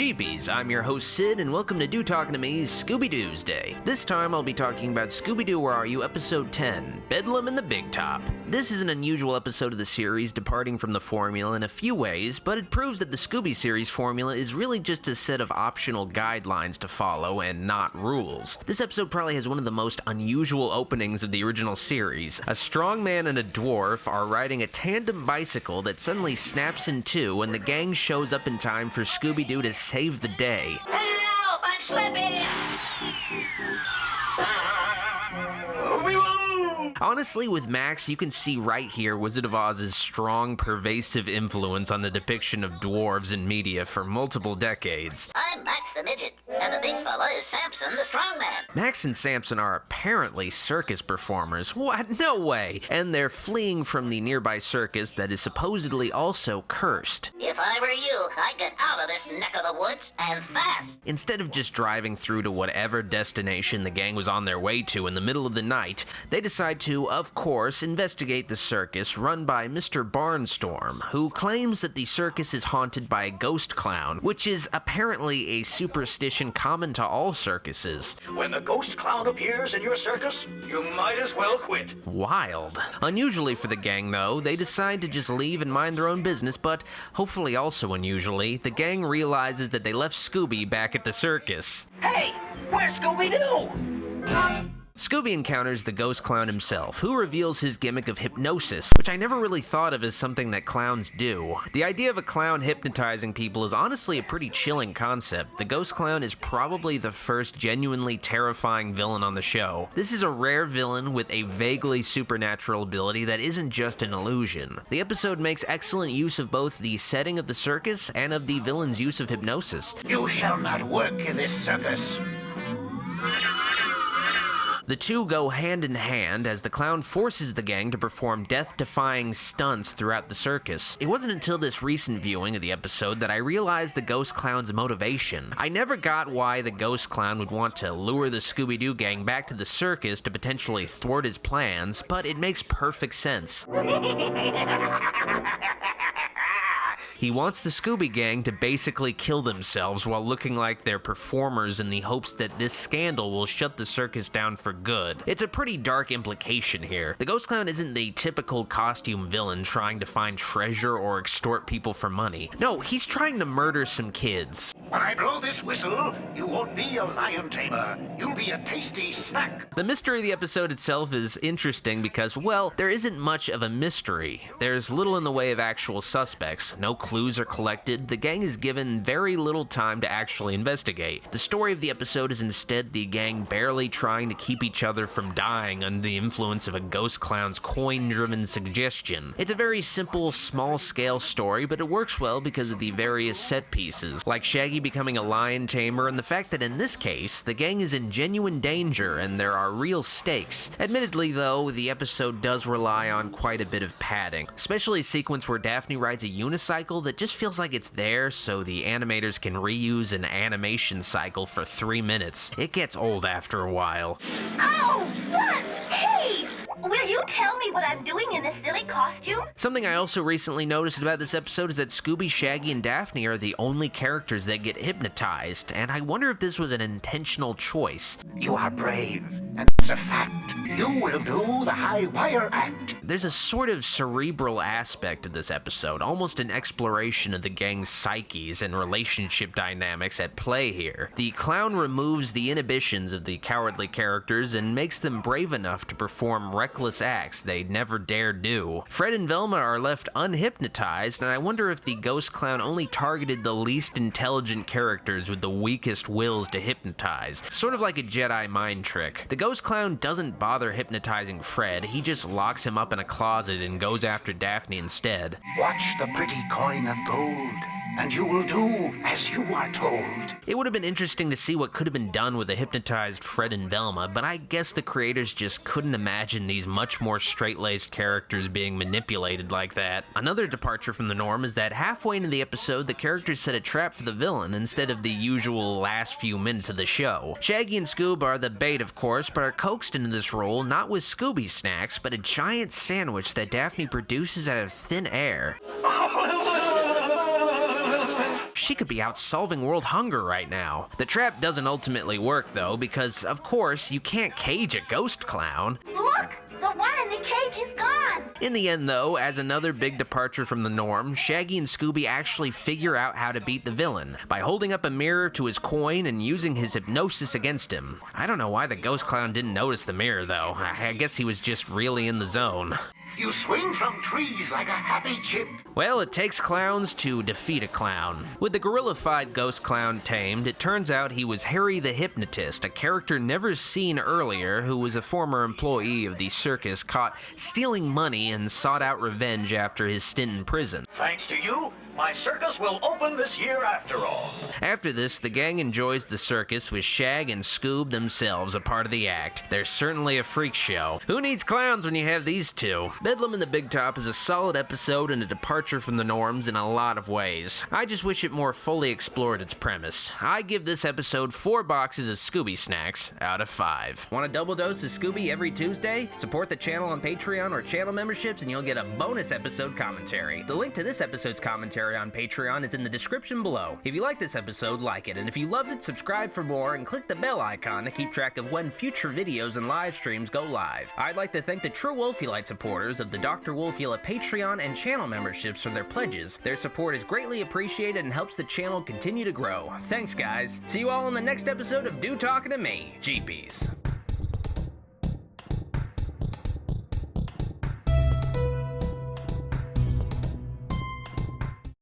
Jeepies, I'm your host Sid, and welcome to DTtM's Scooby-Doo's Day. This time I'll be talking about Scooby-Doo Where Are You episode 10, Bedlam and the Big Top. This is an unusual episode of the series, departing from the formula in a few ways, but it proves that the Scooby series formula is really just a set of optional guidelines to follow and not rules. This episode probably has one of the most unusual openings of the original series. A strong man and a dwarf are riding a tandem bicycle that suddenly snaps in two, and the gang shows up in time for Scooby-Doo to save the day. Help! I'm slipping! Honestly, with Max, you can see right here Wizard of Oz's strong, pervasive influence on the depiction of dwarves in media for multiple decades. I'm Max the Midget, and the big fella is Samson the Strong Man. Max and Samson are apparently circus performers. What? No way! And they're fleeing from the nearby circus that is supposedly also cursed. If I were you, I'd get out of this neck of the woods, and fast. Instead of just driving through to whatever destination the gang was on their way to in the middle of the night, they decide to, of course, investigate the circus run by Mr. Barnstorm, who claims that the circus is haunted by a ghost clown, which is apparently a superstition common to all circuses. When the ghost clown appears in your circus, you might as well quit. Wild. Unusually for the gang, though, they decide to just leave and mind their own business, but hopefully also unusually, the gang realizes that they left Scooby back at the circus. Hey, where's Scooby-Doo? Scooby encounters the ghost clown himself, who reveals his gimmick of hypnosis, which I never really thought of as something that clowns do. The idea of a clown hypnotizing people is honestly a pretty chilling concept. The ghost clown is probably the first genuinely terrifying villain on the show. This is a rare villain with a vaguely supernatural ability that isn't just an illusion. The episode makes excellent use of both the setting of the circus and of the villain's use of hypnosis. You shall not work in this circus. The two go hand in hand as the clown forces the gang to perform death-defying stunts throughout the circus. It wasn't until this recent viewing of the episode that I realized the ghost clown's motivation. I never got why the ghost clown would want to lure the Scooby-Doo gang back to the circus to potentially thwart his plans, but it makes perfect sense. He wants the Scooby Gang to basically kill themselves while looking like they're performers in the hopes that this scandal will shut the circus down for good. It's a pretty dark implication here. The Ghost Clown isn't the typical costume villain trying to find treasure or extort people for money. No, he's trying to murder some kids. When I blow this whistle, you won't be a lion tamer. You'll be a tasty snack. The mystery of the episode itself is interesting because, well, there isn't much of a mystery. There's little in the way of actual suspects. No clues are collected. The gang is given very little time to actually investigate. The story of the episode is instead the gang barely trying to keep each other from dying under the influence of a ghost clown's coin-driven suggestion. It's a very simple, small-scale story, but it works well because of the various set pieces, like Shaggy becoming a lion tamer, and the fact that in this case, the gang is in genuine danger and there are real stakes. Admittedly, though, the episode does rely on quite a bit of padding, especially a sequence where Daphne rides a unicycle that just feels like it's there so the animators can reuse an animation cycle for 3 minutes. It gets old after a while. Oh, what? Hey! Will you tell me what I'm doing in this silly costume? Something I also recently noticed about this episode is that Scooby, Shaggy, and Daphne are the only characters that get hypnotized, and I wonder if this was an intentional choice. You are brave, and that's a fact. You will do the high wire act. There's a sort of cerebral aspect to this episode, almost an exploration of the gang's psyches and relationship dynamics at play here. The clown removes the inhibitions of the cowardly characters and makes them brave enough to perform reckless acts they'd never dare do. Fred and Velma are left unhypnotized, and I wonder if the ghost clown only targeted the least intelligent characters with the weakest wills to hypnotize, sort of like a Jedi mind trick. The ghost clown doesn't bother hypnotizing Fred, he just locks him up in a closet and goes after Daphne instead. Watch the pretty coin of gold, and you will do as you are told. It would have been interesting to see what could have been done with a hypnotized Fred and Velma, but I guess the creators just couldn't imagine these much more straight-laced characters being manipulated like that. Another departure from the norm is that halfway into the episode, the characters set a trap for the villain instead of the usual last few minutes of the show. Shaggy and Scoob are the bait, of course, but are coaxed into this role not with Scooby snacks, but a giant sandwich that Daphne produces out of thin air. She could be out solving world hunger right now. The trap doesn't ultimately work though, because of course you can't cage a ghost clown. Look! The one in the cage is gone! In the end though, as another big departure from the norm, Shaggy and Scooby actually figure out how to beat the villain by holding up a mirror to his coin and using his hypnosis against him. I don't know why the ghost clown didn't notice the mirror though. I guess he was just really in the zone. You swing from trees like a happy chip. Well, it takes clowns to defeat a clown. With the gorilla-fied ghost clown tamed, it turns out he was Harry the Hypnotist, a character never seen earlier who was a former employee of the circus caught stealing money and sought out revenge after his stint in prison. Thanks to you, my circus will open this year after all. After this, the gang enjoys the circus with Shag and Scoob themselves a part of the act. They're certainly a freak show. Who needs clowns when you have these two? Bedlam in the Big Top is a solid episode and a departure from the norms in a lot of ways. I just wish it more fully explored its premise. I give this episode 4 boxes of Scooby snacks out of 5. Want a double dose of Scooby every Tuesday? Support the channel on Patreon or channel memberships and you'll get a bonus episode commentary. The link to this episode's commentary on Patreon is in the description below. If you like this episode, like it, and if you loved it, subscribe for more and click the bell icon to keep track of when future videos and live streams go live. I'd like to thank the true Wolfulite supporters of the Dr. Wolfula Patreon and channel memberships for their pledges. Their support is greatly appreciated and helps the channel continue to grow. Thanks guys. See you all in the next episode of Do Talking to Me. Jeepies.